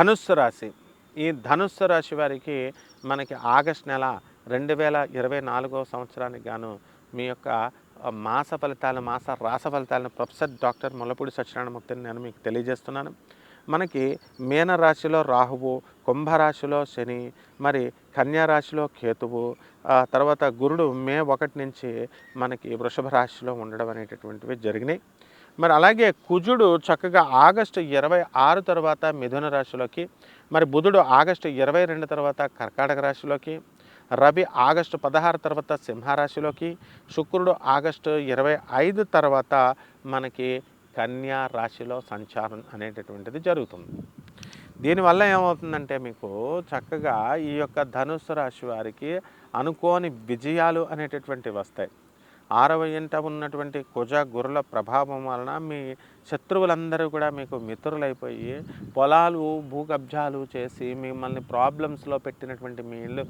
ధనుస్సు రాశి. ఈ ధనుస్సు రాశి వారికి మనకి ఆగస్ట్ నెల 2024వ సంవత్సరానికి గాను మీ యొక్క మాస ఫలితాలను, మాస రాస ఫలితాలను ప్రొఫెసర్ డాక్టర్ ముల్లపూడి సత్యనారాయణమూర్తిని నేను మీకు తెలియజేస్తున్నాను. మనకి మీనరాశిలో రాహువు, కుంభరాశిలో శని, మరి కన్యా రాశిలో కేతువు, తర్వాత గురుడు మే 1 నుంచి మనకి వృషభ రాశిలో ఉండడం అనేటటువంటివి జరిగినాయి. మరి అలాగే కుజుడు చక్కగా ఆగస్టు 26 తర్వాత మిథున రాశిలోకి, మరి బుధుడు ఆగస్టు 22 తర్వాత కర్కాటక రాశిలోకి, రవి ఆగస్టు 16 తర్వాత సింహరాశిలోకి, శుక్రుడు ఆగస్టు 25 తర్వాత మనకి కన్యా రాశిలో సంచారం అనేటటువంటిది జరుగుతుంది. దీనివల్ల ఏమవుతుందంటే మీకు చక్కగా ఈ యొక్క ధనుస్సు రాశి వారికి అనుకోని విజయాలు అనేటటువంటివి వస్తాయి. 6వ ఇంట ఉన్నటువంటి కుజ గురుల ప్రభావం వలన మీ శత్రువులందరూ కూడా మీకు మిత్రులైపోయి పొలాలు భూకబ్జాలు చేసి మిమ్మల్ని ప్రాబ్లమ్స్లో పెట్టినటువంటి మీ ఇల్లు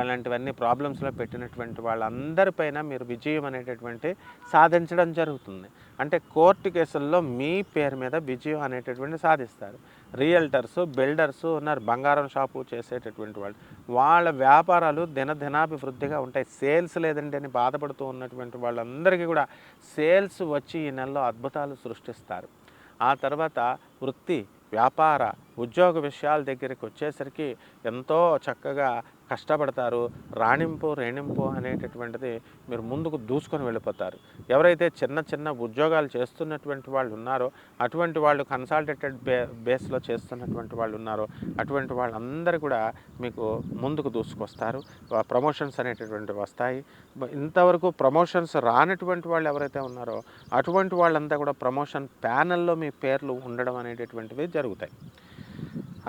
ఇలాంటివన్నీ ప్రాబ్లమ్స్లో పెట్టినటువంటి వాళ్ళందరిపైన మీరు విజయం అనేటటువంటి సాధించడం జరుగుతుంది. అంటే కోర్టు కేసుల్లో మీ పేరు మీద విజయం అనేటటువంటి సాధిస్తారు. రియల్టర్సు, బిల్డర్సు ఉన్నారు, బంగారం షాపు చేసేటటువంటి వాళ్ళు, వాళ్ళ వ్యాపారాలు దినదినాభివృద్ధిగా ఉంటాయి. సేల్స్ లేదండి అని బాధపడుతూ ఉన్నటువంటి వాళ్ళందరికీ కూడా సేల్స్ వచ్చి ఈ నెలలో అద్భుతాలు సృష్టిస్తారు. ఆ తర్వాత వృత్తి, వ్యాపార, ఉద్యోగ విషయాల దగ్గరికి వచ్చేసరికి ఎంతో చక్కగా కష్టపడతారు. రాణింపు రేణింపు అనేటటువంటిది మీరు ముందుకు దూసుకొని వెళ్ళిపోతారు. ఎవరైతే చిన్న చిన్న ఉద్యోగాలు చేస్తున్నటువంటి వాళ్ళు ఉన్నారో, అటువంటి వాళ్ళు కన్సల్టేటెడ్ బేస్లో చేస్తున్నటువంటి వాళ్ళు ఉన్నారో, అటువంటి వాళ్ళందరూ కూడా మీకు ముందుకు దూసుకొస్తారు. ప్రమోషన్స్ అనేటటువంటివి వస్తాయి. ఇంతవరకు ప్రమోషన్స్ రానటువంటి వాళ్ళు ఎవరైతే ఉన్నారో అటువంటి వాళ్ళంతా కూడా ప్రమోషన్ ప్యానెల్లో మీ పేర్లు ఉండడం అనేటటువంటివి జరుగుతాయి.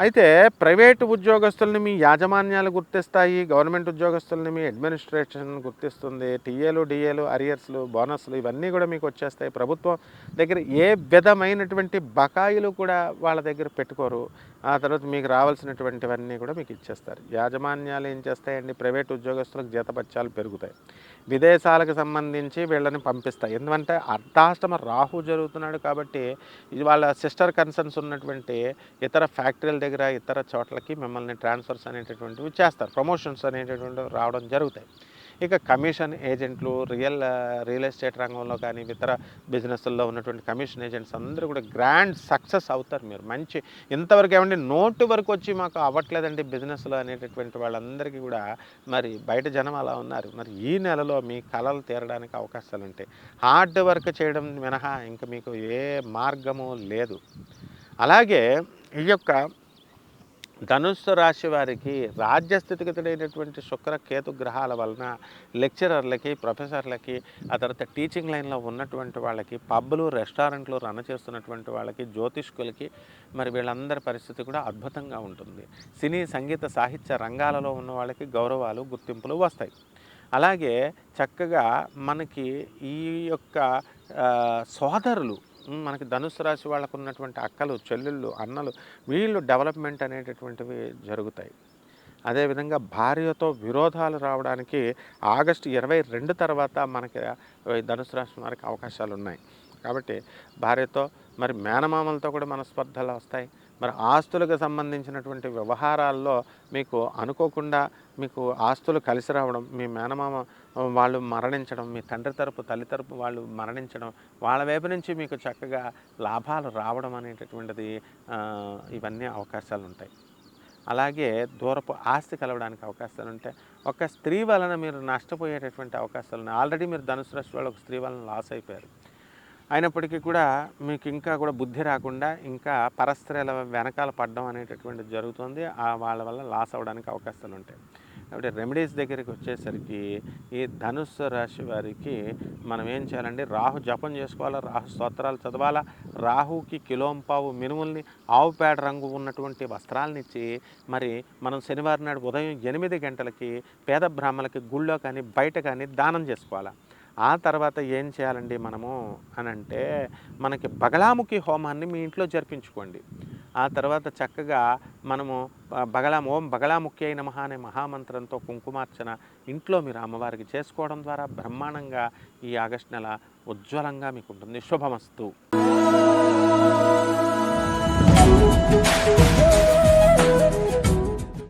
అయితే ప్రైవేటు ఉద్యోగస్తుల్ని మీ యాజమాన్యాలు గుర్తిస్తాయి, గవర్నమెంట్ ఉద్యోగస్తుల్ని మీ అడ్మినిస్ట్రేషన్ గుర్తిస్తుంది. టీఏలు, డిఏలు, అరియర్స్లు, బోనస్లు ఇవన్నీ కూడా మీకు వచ్చేస్తాయి. ప్రభుత్వం దగ్గర ఏ విధమైనటువంటి బకాయిలు కూడా వాళ్ళ దగ్గర పెట్టుకోరు. ఆ తర్వాత మీకు రావాల్సినటువంటివన్నీ కూడా మీకు ఇచ్చేస్తారు. యాజమాన్యాలు ఏం చేస్తాయండి, ప్రైవేట్ ఉద్యోగస్తులకు జీతభత్యాలు పెరుగుతాయి. విదేశాలకు సంబంధించి వీళ్ళని పంపిస్తాయి. ఎందుకంటే అర్ధాష్టమ రాహు జరుగుతున్నాడు కాబట్టి ఇది వాళ్ళ సిస్టర్ కన్సర్న్స్ ఉన్నటువంటి ఇతర ఫ్యాక్టరీల దగ్గర, ఇతర చోట్లకి మిమ్మల్ని ట్రాన్స్ఫర్స్ అనేటటువంటివి చేస్తారు. ప్రమోషన్స్ అనేటటువంటివి రావడం జరుగుతాయి. ఇక కమిషన్ ఏజెంట్లు, రియల్ ఎస్టేట్ రంగంలో కానీ ఇతర బిజినెస్ల్లో ఉన్నటువంటి కమిషన్ ఏజెంట్స్ అందరూ కూడా గ్రాండ్ సక్సెస్ అవుతారు. మీరు మంచి ఇంతవరకు ఏమంటే నోటు వరకు వచ్చి మాకు అవ్వట్లేదండి బిజినెస్లో అనేటటువంటి వాళ్ళందరికీ కూడా మరి బయట జనం అలా ఉన్నారు. మరి ఈ నెలలో మీ కళలు తీరడానికి అవకాశాలు ఉంటాయి. హార్డ్ వర్క్ చేయడం మినహా ఇంకా మీకు ఏ మార్గము లేదు. అలాగే ఈ యొక్క ధనుస్సు రాశి వారికి రాజ్యస్థితిగతుడైనటువంటి శుక్ర కేతు గ్రహాల వలన లెక్చరర్లకి, ప్రొఫెసర్లకి, ఆ తర్వాత టీచింగ్ లైన్లో ఉన్నటువంటి వాళ్ళకి, పబ్బులు, రెస్టారెంట్లు రన్ చేస్తున్నటువంటి వాళ్ళకి, జ్యోతిష్కులకి మరి వీళ్ళందరి పరిస్థితి కూడా అద్భుతంగా ఉంటుంది. సినీ, సంగీత, సాహిత్య రంగాలలో ఉన్న వాళ్ళకి గౌరవాలు, గుర్తింపులు వస్తాయి. అలాగే చక్కగా మనకి ఈ యొక్క సోదరులు, మనకి ధనుస్సు రాశి వాళ్ళకు ఉన్నటువంటి అక్కలు, చెల్లెళ్ళు, అన్నలు వీళ్ళు డెవలప్మెంట్ అనేటటువంటివి జరుగుతాయి. అదేవిధంగా భార్యతో విరోధాలు రావడానికి ఆగస్టు 22 తర్వాత మనకి ధనుస్సు రాశి వారికి అవకాశాలు ఉన్నాయి. కాబట్టి భార్యతో మరి మేనమామలతో కూడా మనస్పర్ధలు వస్తాయి. మరి ఆస్తులకు సంబంధించినటువంటి వ్యవహారాల్లో మీకు అనుకోకుండా మీకు ఆస్తులు కలిసి రావడం, మీ మేనమామ వాళ్ళు మరణించడం, మీ తండ్రి తరపు, తల్లి తరపు వాళ్ళు మరణించడం, వాళ్ళ వైపు నుంచి మీకు చక్కగా లాభాలు రావడం అనేటటువంటిది ఇవన్నీ అవకాశాలు ఉంటాయి. అలాగే దూరపు ఆస్తి కలవడానికి అవకాశాలు ఉంటాయి. ఒక స్త్రీ వలన మీరు నష్టపోయేటటువంటి అవకాశాలు ఉన్నాయి. ఆల్రెడీ మీరు ధనుసు రాశి వాళ్ళు ఒక స్త్రీ వలన లాస్ అయిపోయారు. అయినప్పటికీ కూడా మీకు ఇంకా కూడా బుద్ధి రాకుండా ఇంకా పరస్త్రీల వెనకాల పడడం అనేటటువంటిది జరుగుతుంది. వాళ్ళ వల్ల లాస్ అవ్వడానికి అవకాశాలు ఉంటాయి. కాబట్టి రెమెడీస్ దగ్గరికి వచ్చేసరికి ఈ ధనుస్సు రాశి వారికి మనం ఏం చేయాలంటే రాహు జపం చేసుకోవాలా, రాహు స్తోత్రాలు చదవాలా, రాహుకి కిలోంపావు మినుముల్ని, ఆవు పేడ రంగు ఉన్నటువంటి వస్త్రాలను ఇచ్చి మరి మనం శనివారం నాడు ఉదయం 8 గంటలకి పేద బ్రాహ్మణులకి గుళ్ళో కానీ బయట కానీ దానం చేసుకోవాలా. ఆ తర్వాత ఏం చేయాలండి మనము అనంటే మనకి బగలాముఖి హోమాన్ని మీ ఇంట్లో జరిపించుకోండి. ఆ తర్వాత చక్కగా మనము ఓం బగలాముఖి అయిన నమః అనే మహామంత్రంతో కుంకుమార్చన ఇంట్లో మీరు అమ్మవారికి చేసుకోవడం ద్వారా బ్రహ్మాండంగా ఈ ఆగస్టు నెల ఉజ్వలంగా మీకు ఉంటుంది. శుభమస్తు.